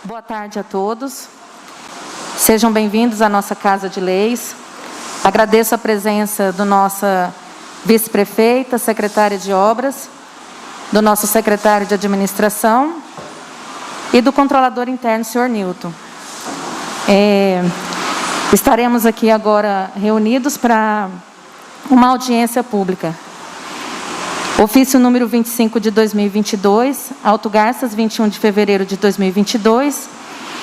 Boa tarde a todos. Sejam bem-vindos à nossa Casa de Leis. Agradeço a presença do nossa vice-prefeita, secretária de Obras, do nosso secretário de Administração e do controlador interno, senhor Nilton. Estaremos aqui agora reunidos para uma audiência pública. Ofício número 25 de 2022, Alto Garças, 21 de fevereiro de 2022.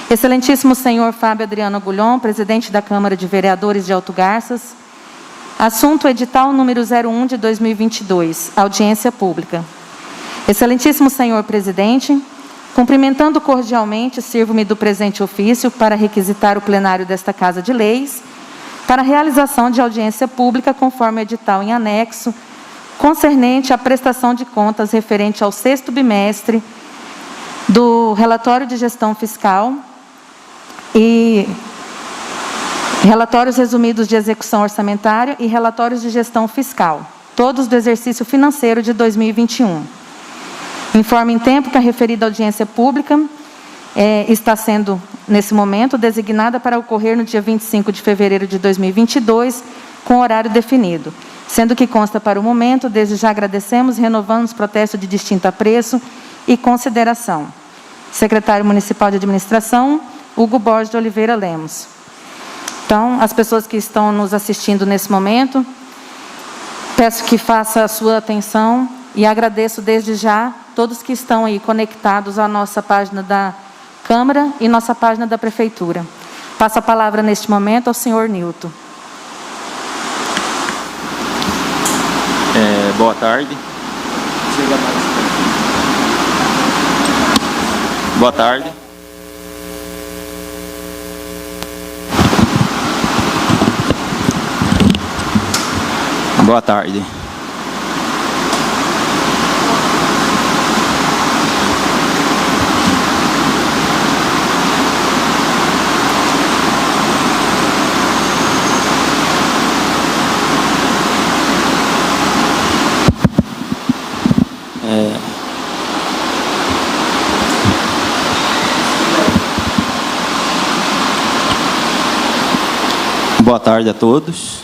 Excelentíssimo senhor Fábio Adriano Agulhon, presidente da Câmara de Vereadores de Alto Garças. Assunto edital número 01 de 2022, audiência pública. Excelentíssimo senhor presidente, cumprimentando cordialmente, sirvo-me do presente ofício para requisitar o plenário desta Casa de Leis para a realização de audiência pública conforme o edital em anexo concernente à prestação de contas referente ao 6º bimestre do relatório de gestão fiscal e relatórios resumidos de execução orçamentária e relatórios de gestão fiscal, todos do exercício financeiro de 2021. Informo em tempo que a referida audiência pública está sendo, nesse momento, designada para ocorrer no dia 25 de fevereiro de 2022, com horário definido. Sendo que consta para o momento, desde já agradecemos e renovamos protesto de distinto apreço e consideração. Secretário Municipal de Administração, Hugo Borges de Oliveira Lemos. Então, as pessoas que estão nos assistindo nesse momento, peço que faça a sua atenção e agradeço desde já todos que estão aí conectados à nossa página da Câmara e nossa página da Prefeitura. Passo a palavra neste momento ao senhor Nilton. Boa tarde. Boa tarde. Boa tarde. Boa tarde a todos.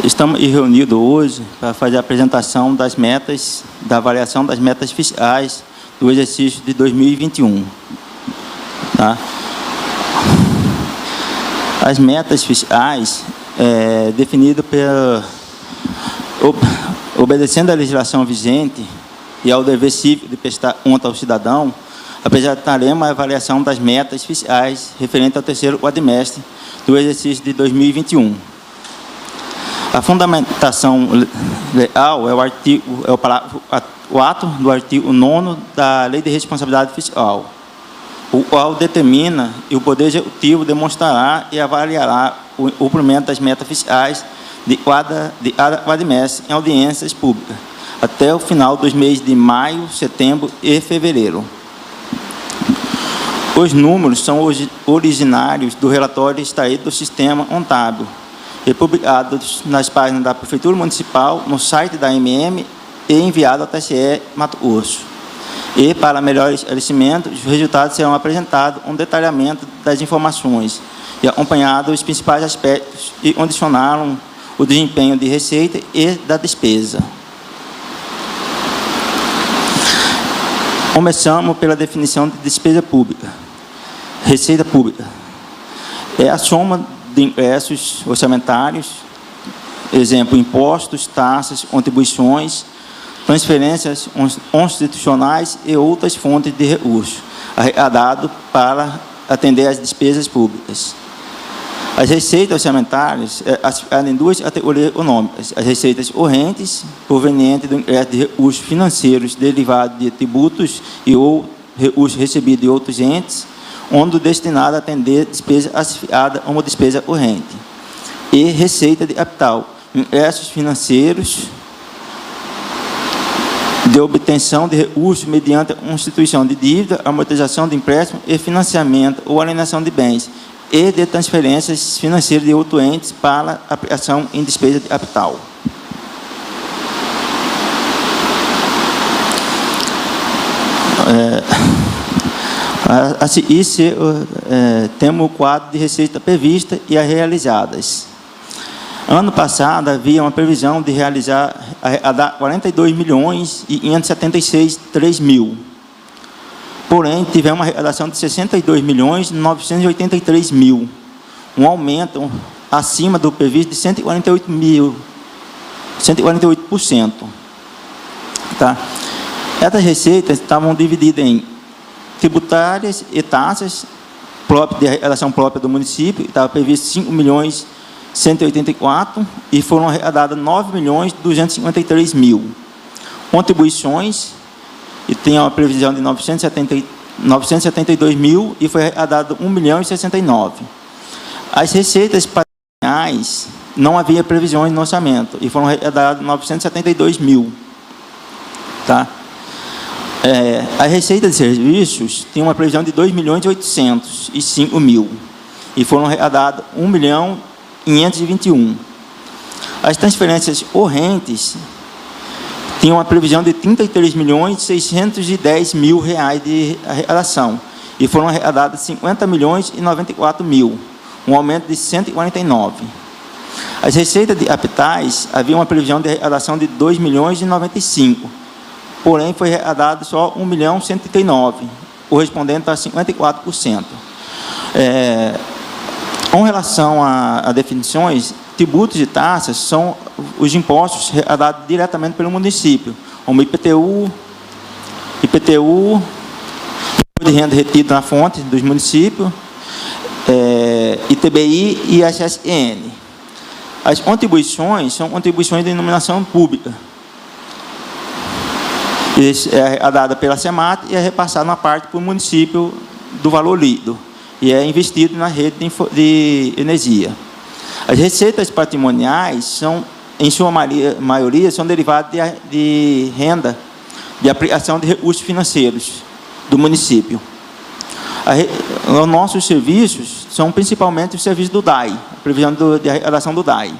Estamos reunidos hoje para fazer a apresentação das metas, da avaliação das metas fiscais do exercício de 2021. Tá? As metas fiscais, definidas obedecendo à legislação vigente e ao dever cívico de prestar conta ao cidadão, apresentaremos a avaliação das metas fiscais referente ao 3º quadrimestre do exercício de 2021. A fundamentação legal é o ato do artigo 9º da Lei de Responsabilidade Fiscal, o qual determina e o Poder Executivo demonstrará e avaliará o cumprimento das metas fiscais de cada quadrimestre em audiências públicas, até o final dos meses de maio, setembro e fevereiro. Os números são originários do relatório extraído do sistema contábil e publicados nas páginas da Prefeitura Municipal, no site da AMM e enviado ao TSE Mato Grosso. E, para melhor esclarecimento, os resultados serão apresentados um detalhamento das informações e acompanhado os principais aspectos que condicionaram o desempenho de receita e da despesa. Começamos pela definição de despesa pública. Receita pública é a soma de ingressos orçamentários, exemplo, impostos, taxas, contribuições, transferências constitucionais e outras fontes de recursos arrecadados para atender às despesas públicas. As receitas orçamentárias classificadas em duas categorias econômicas: as receitas correntes, provenientes do ingresso de recursos financeiros derivados de tributos e ou recursos recebidos de outros entes, onde destinado a atender despesa associada a uma despesa corrente, e receita de capital, ingressos financeiros de obtenção de recursos mediante a constituição de dívida, amortização de empréstimo e financiamento ou alienação de bens, e de transferências financeiras de outros entes para aplicação em despesa de capital. Temos o quadro de receita prevista e as realizadas. Ano passado, havia uma previsão de arrecadar 42.576.003.000. Porém, tivemos uma arrecadação de 62.983.000, um aumento acima do previsto de 148%. Tá? Essas receitas estavam divididas em tributárias e taxas próprias de arrecadação própria do município, estava previsto 5.184.000 e foram arrecadadas 9.253.000. Contribuições, e tem uma previsão de 972.000 e foi arrecadado 1.069.000. As receitas patrimoniais não havia previsões no orçamento e foram arrecadadas 972.000. Tá? A receita de serviços tem uma previsão de 2.805.000 e foram arrecadados 1.521.000. As transferências correntes tinham uma previsão de 33.610.000 reais de arrecadação e foram arrecadados 50.094.000, um aumento de 149. As receitas de capitais havia uma previsão de arrecadação de 2.095.000, porém foi arrecadado só 1.139.000, correspondente a 54%. Com relação a definições, tributos e taxas são os impostos arrecadados diretamente pelo município, como IPTU, de renda retida na fonte dos municípios, ITBI e SSN. As contribuições são contribuições de denominação pública. É arrecadada pela SEMAT e é repassada uma parte para o município do valor líquido e é investido na rede de energia. As receitas patrimoniais são, em sua maioria, são derivadas de renda de aplicação de recursos financeiros do município. Os nossos serviços são principalmente os serviços do DAI, a previsão de arrecadação do DAI.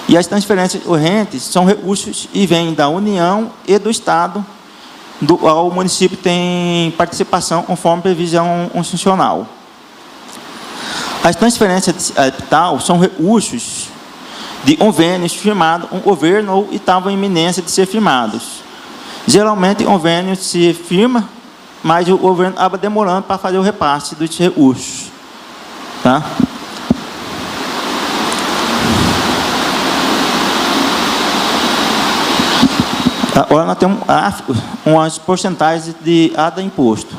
E as transferências correntes são recursos e vêm da União e do Estado, do qual o município tem participação conforme previsão constitucional. As transferências de capital são recursos de convênios firmados com o governo ou estavam em iminência de ser firmados. Geralmente, o convênio se firma, mas o governo acaba demorando para fazer o repasse dos recursos. Tá? Agora nós temos umas porcentagens de cada imposto.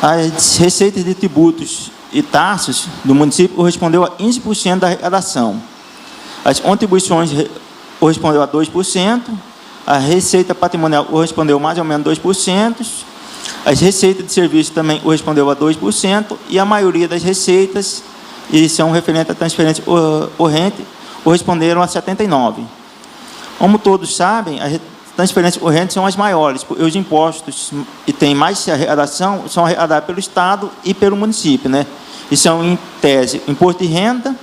As receitas de tributos e taxas do município correspondeu a 15% da arrecadação. As contribuições correspondeu a 2%, a receita patrimonial correspondeu mais ou menos 2%, as receitas de serviço também correspondeu a 2%, e a maioria das receitas, e são referentes à transferência corrente, corresponderam a 79%. Como todos sabem, as transferências correntes são as maiores, porque os impostos que têm mais arrecadação são arrecadados pelo Estado e pelo município, né? E são, em tese, imposto de renda,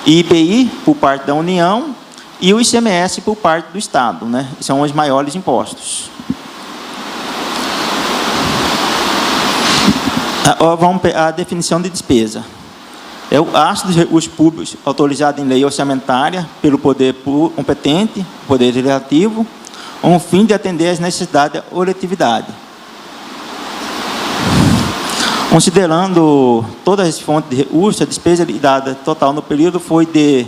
IPI, por parte da União, e o ICMS, por parte do Estado, né? São os maiores impostos. Agora vamos para a definição de despesa. É o gasto dos recursos públicos autorizado em lei orçamentária pelo poder competente, poder legislativo, com o fim de atender às necessidades da coletividade. Considerando todas as fontes de recursos, a despesa lidada total no período foi de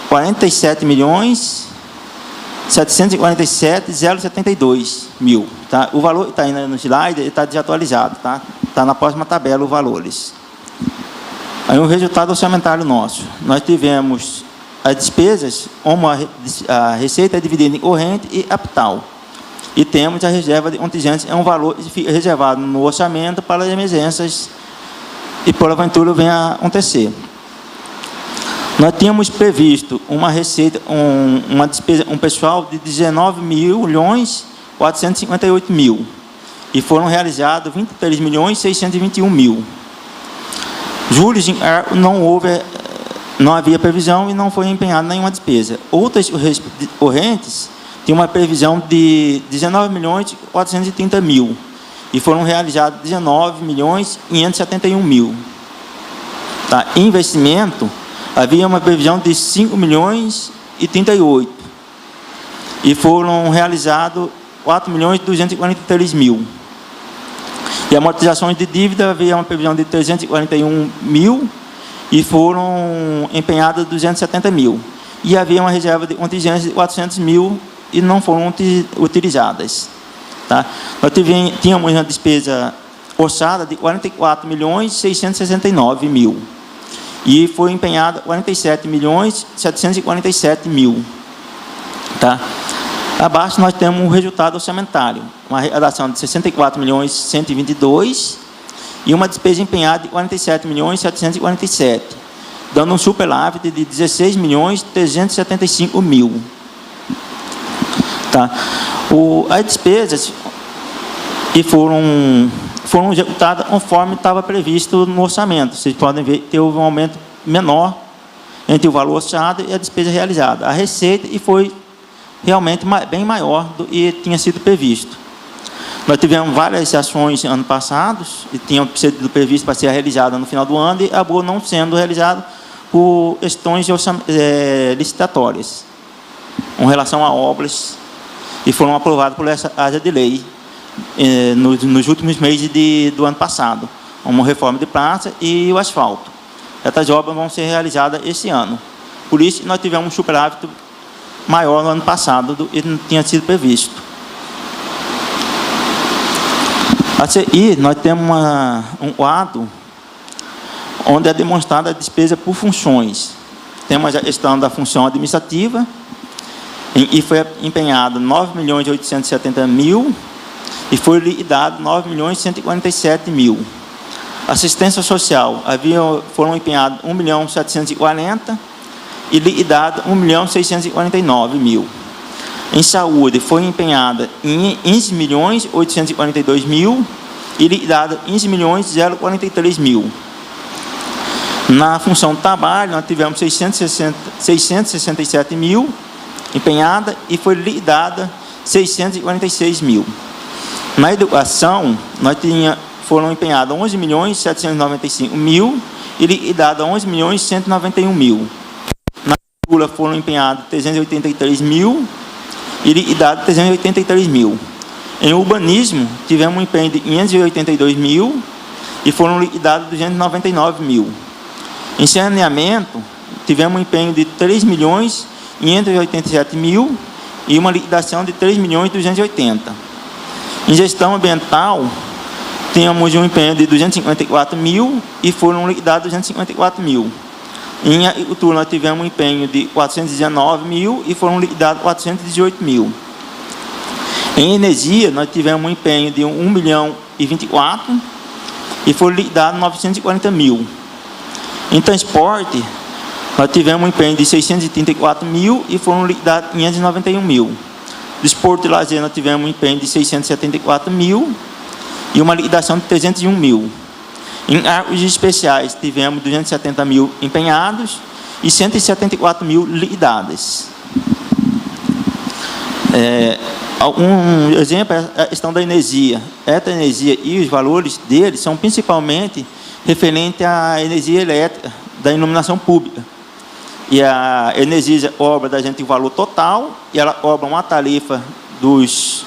47.747.072.000. Tá? O valor está aí no slide, está desatualizado, tá? Está na próxima tabela os valores. Aí o resultado orçamentário nosso. Nós tivemos as despesas, como a receita é dividida em corrente e capital. E temos a reserva de contingentes, é um valor que fica reservado no orçamento para as emergências e porventura venha a acontecer. Nós tínhamos previsto uma receita, uma despesa, um pessoal de 19.458.000 e foram realizados 23.621.000. Juros de encargo não havia previsão e não foi empenhada nenhuma despesa. Outras correntes tinham uma previsão de 19.430.000 e foram realizados 19.571.000. Tá? Investimento, havia uma previsão de 5.038.000 e foram realizados 4.243.000. E amortizações de dívida, havia uma previsão de 341.000 e foram empenhadas 270.000. E havia uma reserva de contingência de 400.000 e não foram utilizadas. Tá? Nós tínhamos uma despesa orçada de 44.669.000 e foi empenhada 47.747.000. Tá? Abaixo nós temos um resultado orçamentário, uma arrecadação de 64.122.000 e uma despesa empenhada de 47.747.000, dando um superávit de 16.375.000. Tá? As despesas que foram executadas conforme estava previsto no orçamento. Vocês podem ver que houve um aumento menor entre o valor orçado e a despesa realizada. A receita foi realmente bem maior do que tinha sido previsto. Nós tivemos várias ações ano passado, e tinham sido previsto para ser realizada no final do ano, e acabou não sendo realizado por questões licitatórias, com relação a obras, e foram aprovadas por essa área de lei nos últimos meses do ano passado, uma reforma de praça e o asfalto. Essas obras vão ser realizadas esse ano. Por isso, nós tivemos um superávit maior no ano passado do que tinha sido previsto. A seguir, nós temos um quadro onde é demonstrada a despesa por funções. Temos a questão da função administrativa, e foi empenhado 9.870.000 e foi liquidado 9.147.000. Assistência social, foram empenhados 1.740.000 e liquidado 1.649.000. Em saúde, foi empenhada 15.842.000 e liquidado 15.043.000. Na função trabalho, nós tivemos 667.000 empenhada e foi liquidada 646.000. Na educação, foram empenhadas 11.795.000 e liquidada 11.191.000. Na cultura foram empenhados 383.000 e liquidado 383.000. Em urbanismo, tivemos um empenho de 582.000 e foram liquidados 299.000. Em saneamento, tivemos um empenho de 3.587.000 e uma liquidação de 3.280.000. Em gestão ambiental, tínhamos um empenho de 254.000 e foram liquidados 254.000. Em agricultura, nós tivemos um empenho de 419.000 e foram liquidados 418.000. Em energia, nós tivemos um empenho de 1.024.000 e foram liquidados 940.000. Em transporte, nós tivemos um empenho de 634.000 e foram liquidados 591.000. Desporto e lazer, nós tivemos um empenho de 674.000 e uma liquidação de 301.000. Em cargos especiais, tivemos 270.000 empenhados e 174.000 liquidadas. Um exemplo é a questão da energia. Essa energia e os valores deles são principalmente referentes à energia elétrica da iluminação pública. E a Energisa cobra da gente o valor total, e ela cobra uma tarifa dos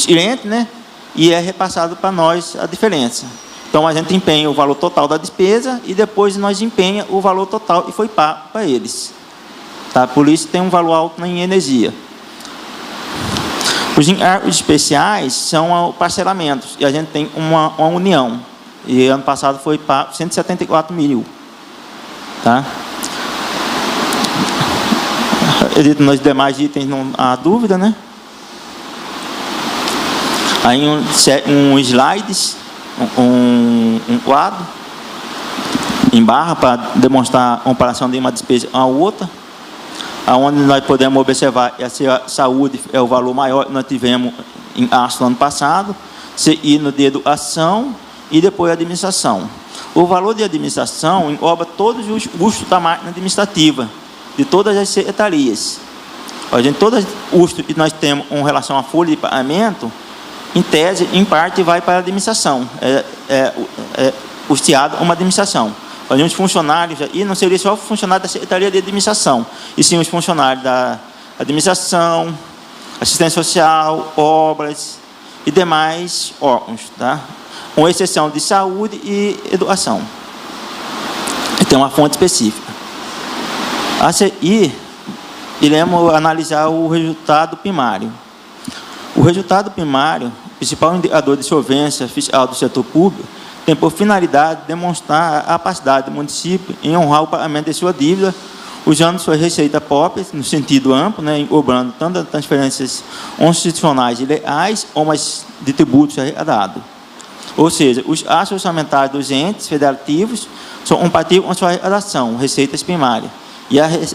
clientes, né? E é repassado para nós a diferença. Então, a gente empenha o valor total da despesa e depois nós empenha o valor total e foi pago para eles. Tá? Por isso, tem um valor alto em energia. Os encargos especiais são parcelamentos, e a gente tem uma união. E ano passado foi pago 174.000. Tá? Nos demais itens não há dúvida, né? Aí um slides, um quadro em barra para demonstrar a comparação de uma despesa com a outra, aonde nós podemos observar que a saúde é o valor maior que nós tivemos em março do ano passado, seguindo de educação e depois a administração. O valor de administração engloba todos os custos da máquina administrativa, de todas as secretarias. Todos os custos que nós temos com relação à folha de pagamento, em tese, em parte, vai para a administração, custeado uma administração. Os funcionários, e não seria só o funcionário da Secretaria de Administração, e sim os funcionários da administração, assistência social, obras e demais órgãos, tá? Com exceção de saúde e educação. E tem uma fonte específica. E iremos analisar o resultado primário. O resultado primário, principal indicador de solvência fiscal do setor público, tem por finalidade demonstrar a capacidade do município em honrar o pagamento de sua dívida, usando sua receita própria, no sentido amplo, né, englobando tanto as transferências constitucionais e legais, como as de tributos arrecadados. Ou seja, os gastos orçamentários dos entes federativos são compatíveis com a sua arrecadação, receitas primárias,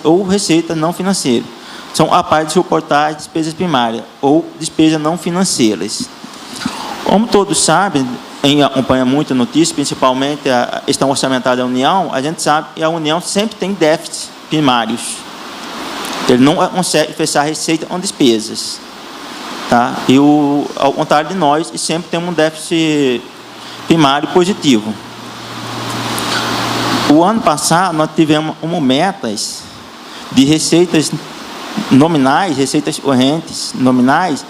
ou receita não financeira. São capazes de suportar as despesas primárias ou despesas não financeiras. Como todos sabem, quem acompanha muito a notícia, principalmente a questão orçamentária da União, a gente sabe que a União sempre tem déficits primários. Ele não consegue fechar receita com despesas. Tá? E ao contrário de nós, sempre temos um déficit primário positivo. O ano passado, nós tivemos metas de receitas nominais, receitas correntes nominais,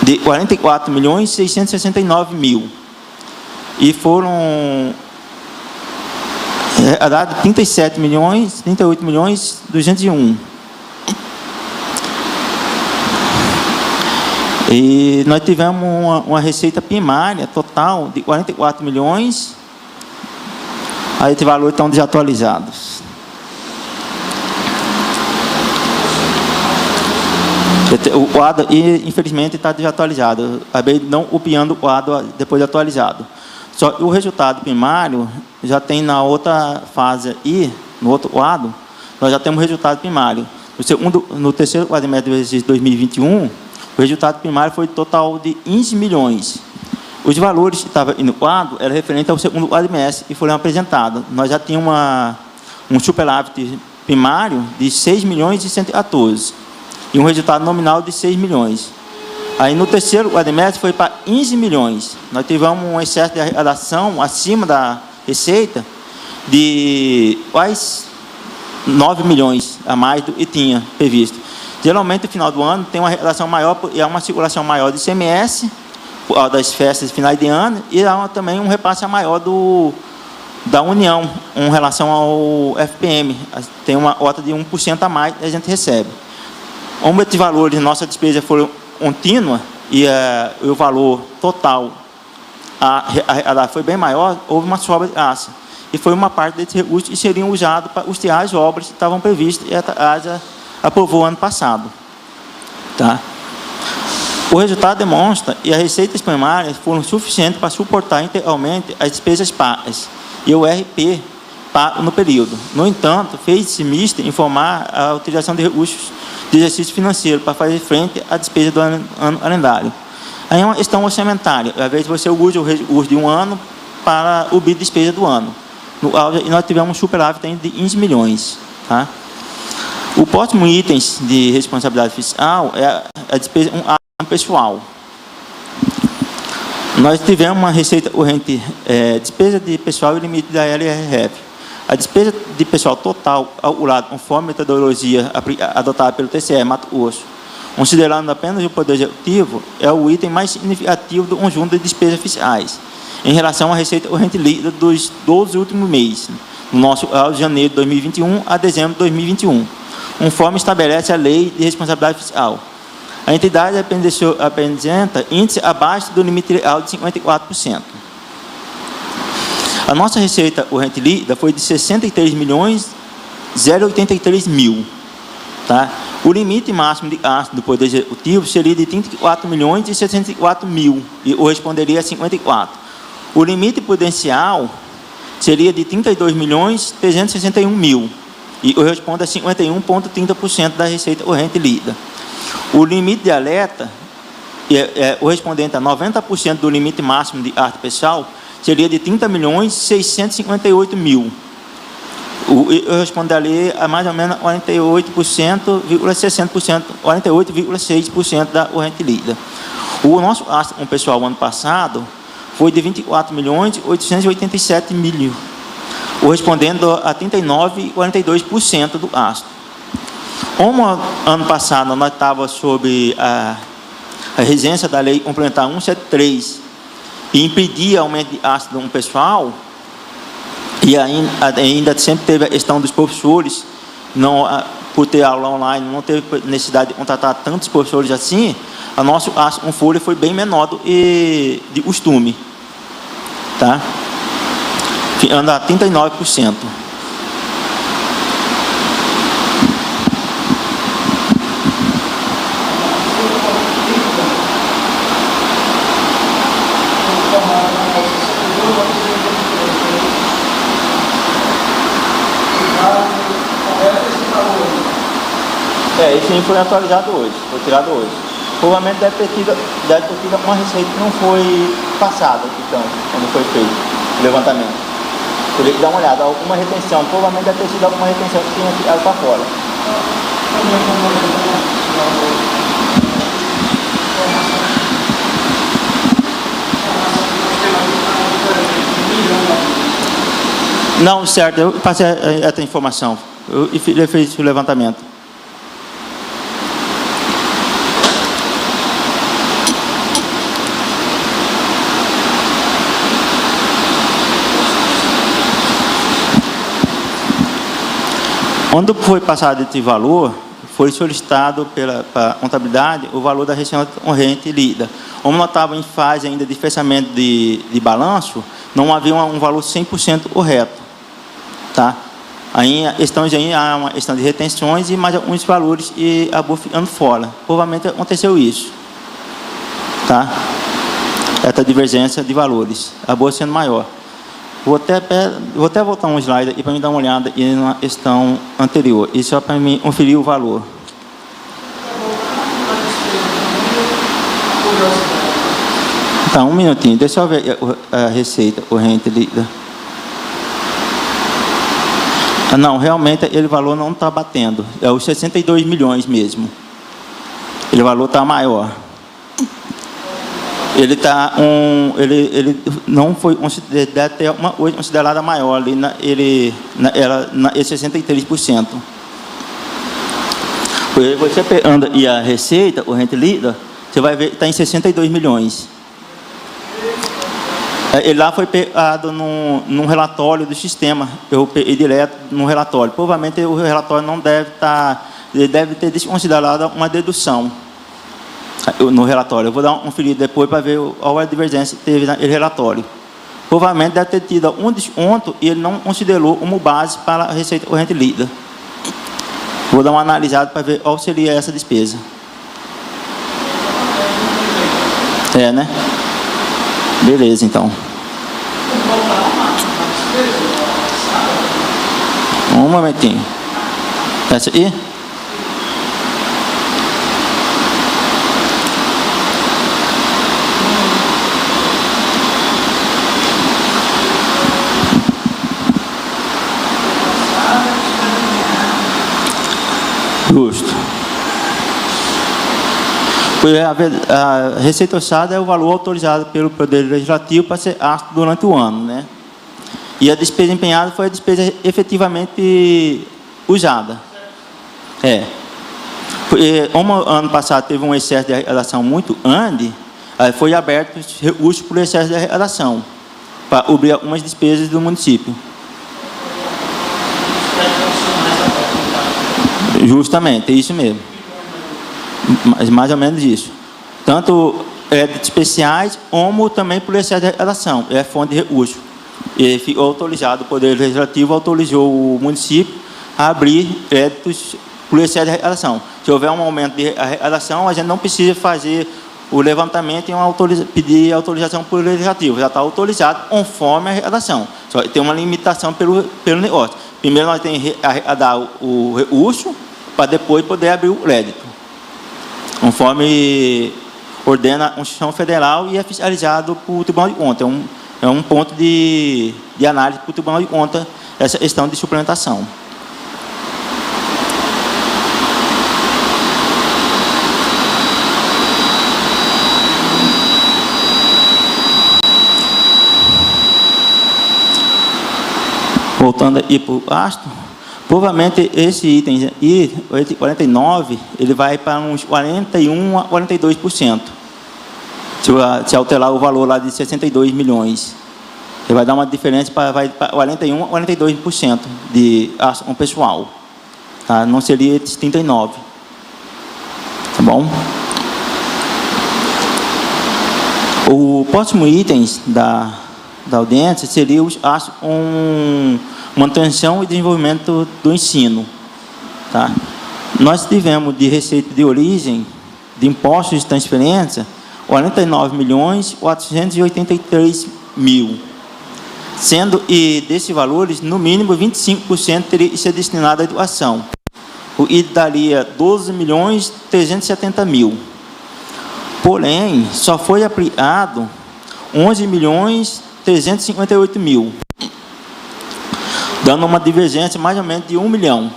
de 44.669.000. E foram dados 38.201. E nós tivemos uma receita primária total de 44 milhões. Aí esses valores estão desatualizados. O quadro, infelizmente, está desatualizado. Acabei não copiando o quadro depois de atualizado. Só que o resultado primário já tem na outra fase aí, no outro quadro, nós já temos o resultado primário. No terceiro quadrimestre do exercício 2021, o resultado primário foi total de 15 milhões. Os valores que estavam no quadro eram referentes ao segundo quadrimestre e foram apresentados. Nós já tínhamos um superávit primário de 6 milhões e 114 e um resultado nominal de 6 milhões. Aí, no terceiro quadrimestre, foi para 15 milhões. Nós tivemos um excesso de arrecadação acima da receita de quase 9 milhões a mais do que tinha previsto. Geralmente, no final do ano, tem uma arrecadação maior e há uma circulação maior do ICMS, das festas de finais de ano, e há também um repasse maior da União, em relação ao FPM. Tem uma cota de 1% a mais que a gente recebe. Como esses valores de nossa despesa foram contínua e o valor total foi bem maior, houve uma sobra de gasto. E foi uma parte desses recursos que seriam usados para custear as obras que estavam previstas e a ASA aprovou ano passado. Tá? O resultado demonstra que as receitas primárias foram suficientes para suportar integralmente as despesas pagas e o RP pago no período. No entanto, fez-se misto informar a utilização de recursos de exercício financeiro para fazer frente à despesa do ano calendário. Aí é uma questão orçamentária. Às vezes você usa o recurso de um ano para o BID de despesa do ano. E nós tivemos um superávit de 15 milhões. Tá? O próximo item de responsabilidade fiscal é a despesa pessoal. Nós tivemos uma receita corrente, despesa de pessoal e limite da LRF. A despesa de pessoal total, calculada conforme a metodologia adotada pelo TCE Mato Grosso, considerando apenas o Poder Executivo, é o item mais significativo do conjunto de despesas fiscais, em relação à receita corrente líquida dos 12 últimos meses, no nosso de janeiro de 2021 a dezembro de 2021, conforme estabelece a Lei de Responsabilidade Fiscal. A entidade apresenta índice abaixo do limite legal de 54%. A nossa receita corrente líquida foi de 63.083.000. Tá? O limite máximo de gasto do Poder Executivo seria de 34.604.000 e corresponderia a 54. O limite prudencial seria de 32.361.000 e corresponde a 51,30% da receita corrente líquida. O limite de alerta, correspondente a 90% do limite máximo de gasto pessoal, seria de 30.658.000. Corresponderia a mais ou menos 48,60%, 48,6% da corrente líquida. O nosso gasto com o pessoal ano passado foi de 24.887.000, correspondendo a 39,42% do gasto. Como ano passado nós estávamos sob a regência da Lei Complementar 173 e impedia aumento de gasto do pessoal, e ainda sempre teve a questão dos professores, não, por ter aula online, não teve necessidade de contratar tantos professores assim, a nosso gasto com folha foi bem menor do que de costume, tá? Anda a 39%. Esse aí foi atualizado hoje, foi tirado hoje. Provavelmente deve ter tido uma receita que não foi passada, então, quando foi feito o levantamento. Teria que dar uma olhada, alguma retenção, provavelmente deve ter sido alguma retenção que tinha ficado para fora. Não, certo, eu passei essa informação, eu fiz o levantamento. Quando foi passado esse valor, foi solicitado pela contabilidade o valor da receita corrente lida. Como nós estávamos em fase ainda de fechamento de balanço, não havia um valor 100% correto. Tá? Aí há uma questão de retenções e mais alguns valores e acabou ficando fora. Provavelmente aconteceu isso. Tá? Essa divergência de valores acabou sendo maior. Vou até voltar um slide aqui para me dar uma olhada na questão anterior. Isso só para me conferir o valor. Tá, um minutinho. Deixa eu ver a receita corrente líquida. Não, realmente ele valor não está batendo. É os 62 milhões mesmo. Ele valor está maior. Ele não foi considerado, até uma coisa considerada maior ali era 63%. Você pegando e a receita corrente líquida, você vai ver que está em 62 milhões. Ele lá foi pegado num relatório do sistema, eu peguei direto no relatório. Provavelmente o relatório não deve estar, ele deve ter desconsiderado uma dedução no relatório. Eu vou dar um conferido depois para ver qual a divergência que teve naquele relatório. Provavelmente deve ter tido um desconto e ele não considerou como base para a receita corrente líquida. Vou dar uma analisada para ver qual seria essa despesa. Né? Beleza, então. Um momentinho. Essa aqui? Justo. A receita orçada é o valor autorizado pelo Poder Legislativo para ser gasto durante o ano, né? E a despesa empenhada foi a despesa efetivamente usada. Como ano passado teve um excesso de arrecadação muito grande, foi aberto recursos por excesso de arrecadação para cobrir algumas despesas do município. Justamente, é isso mesmo. Mais ou menos isso. Tanto especiais, como também por excesso de arrecadação. É fonte de recurso. E ficou autorizado, o Poder Legislativo autorizou o município a abrir créditos por excesso de arrecadação. Se houver um aumento de arrecadação, a gente não precisa fazer o levantamento e pedir autorização por Legislativo. Já está autorizado conforme a arrecadação. Só tem uma limitação pelo negócio. Primeiro nós temos que arrecadar o recurso, para depois poder abrir o crédito, conforme ordena a Constituição Federal e é fiscalizado por Tribunal de Contas. É um ponto de análise para o Tribunal de Contas, essa questão de suplementação. Voltando aí para o gasto, provavelmente esse item I49, ele vai para uns 41% a 42%. Se alterar o valor lá de 62 milhões. Ele vai dar uma diferença vai para 41% a 42% de ação pessoal. Tá? Não seria esses 39%. Tá bom? O próximo item da audiência seria manutenção e desenvolvimento do ensino. Tá? Nós tivemos de receita de origem, de impostos de transferência, 49.483.000, sendo e desses valores, no mínimo 25% teria que ser destinado à educação. E daria 12.370.000. Porém, só foi aplicado 11.358.000, dando uma divergência mais ou menos de 1 milhão.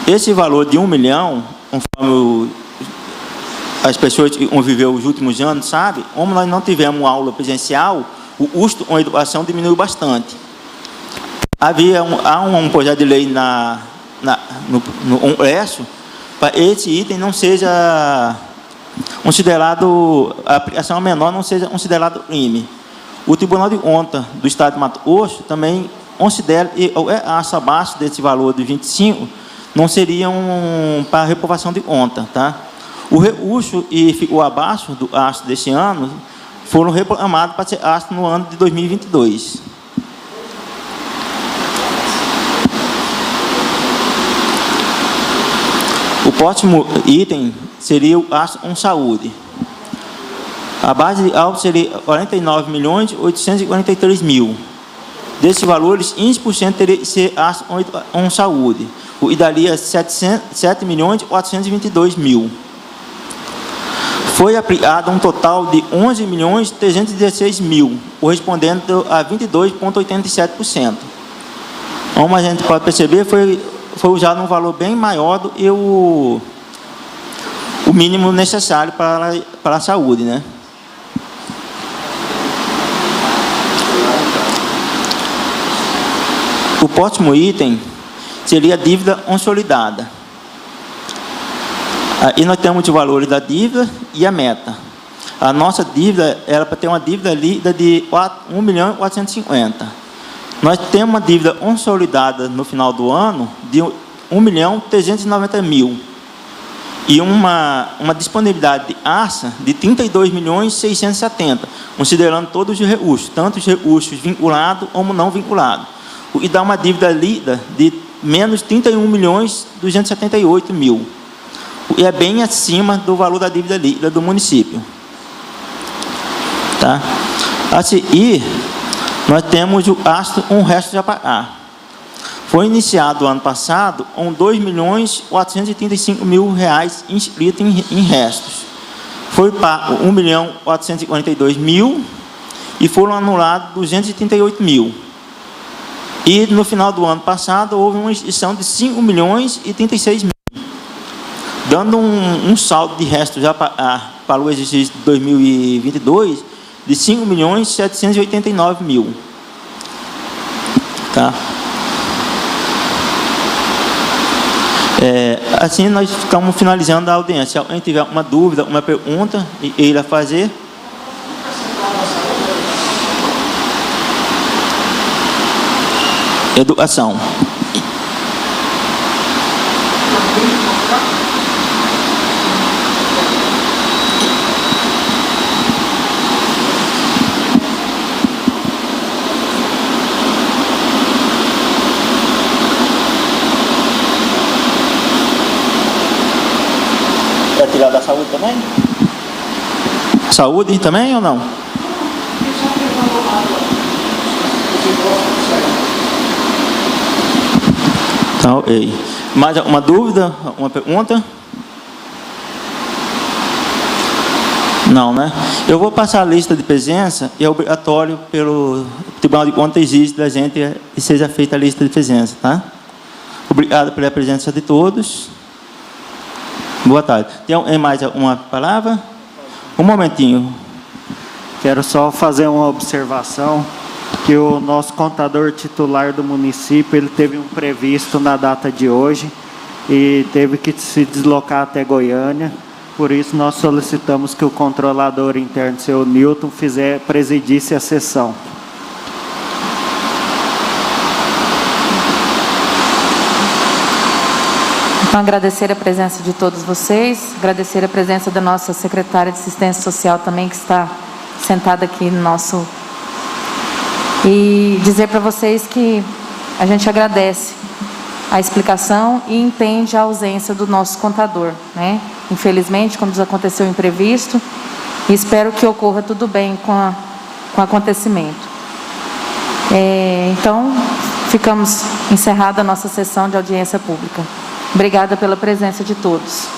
Esse valor de 1 milhão, conforme as pessoas que conviveu os últimos anos sabem, como nós não tivemos aula presencial, o custo com a educação diminuiu bastante. Há um projeto de lei no Congresso para esse item não seja considerado, a aplicação menor não seja considerado crime. O Tribunal de Contas do Estado de Mato Grosso também considera que abaixo desse valor de 25 não seriam para reprovação de conta, tá? O recurso e ficou abaixo do gasto desse ano foram reclamados para ser gasto no ano de 2022. O próximo item seria o gasto com saúde. A base de alvo seria 49.843.000. Desses valores, 15% teria que ser gasto com saúde, o que daria 7.422.000. Foi aplicado um total de 11.316.000, correspondendo a 22,87%. Como a gente pode perceber, foi usado um valor bem maior do que o mínimo necessário para a saúde, né? O próximo item seria a dívida consolidada. Aí nós temos os valores da dívida e a meta. A nossa dívida era para ter uma dívida líquida de 1.450.000. Nós temos uma dívida consolidada no final do ano de 1.390.000 e uma disponibilidade de aça de 32.670.000, considerando todos os recursos, tanto os recursos vinculados como não vinculados, o que dá uma dívida líquida de menos 31.278.000. E é bem acima do valor da dívida líquida do município. Tá? E nós temos o gasto com o resto já pagar. Foi iniciado ano passado com R$ 2.435.000 inscritos em restos. Foi pago R$ 1.442.000 e foram anulados R$ 238.000. E no final do ano passado houve uma inscrição de R$ 5.036.000. Dando um saldo de resto já para o exercício de 2022 de 5.789.000. Tá? Assim nós estamos finalizando a audiência. Se alguém tiver uma dúvida, uma pergunta, irá fazer. Educação. Quer tirar da saúde também? Saúde também ou não? Então, mais alguma dúvida? Uma pergunta? Não, né? Eu vou passar a lista de presença e é obrigatório pelo Tribunal de Contas exige da gente que seja feita a lista de presença, tá? Obrigado pela presença de todos. Boa tarde. Tem mais alguma palavra? Um momentinho. Quero só fazer uma observação. que o nosso contador titular do município, ele teve um imprevisto na data de hoje e teve que se deslocar até Goiânia. Por isso, nós solicitamos que o controlador interno, seu Newton, presidisse a sessão. Então, agradecer a presença de todos vocês, agradecer a presença da nossa secretária de Assistência Social também, que está sentada aqui no nosso... E dizer para vocês que a gente agradece a explicação e entende a ausência do nosso contador, né? Infelizmente, como aconteceu o imprevisto, e espero que ocorra tudo bem com o acontecimento. Então, ficamos encerrada a nossa sessão de audiência pública. Obrigada pela presença de todos.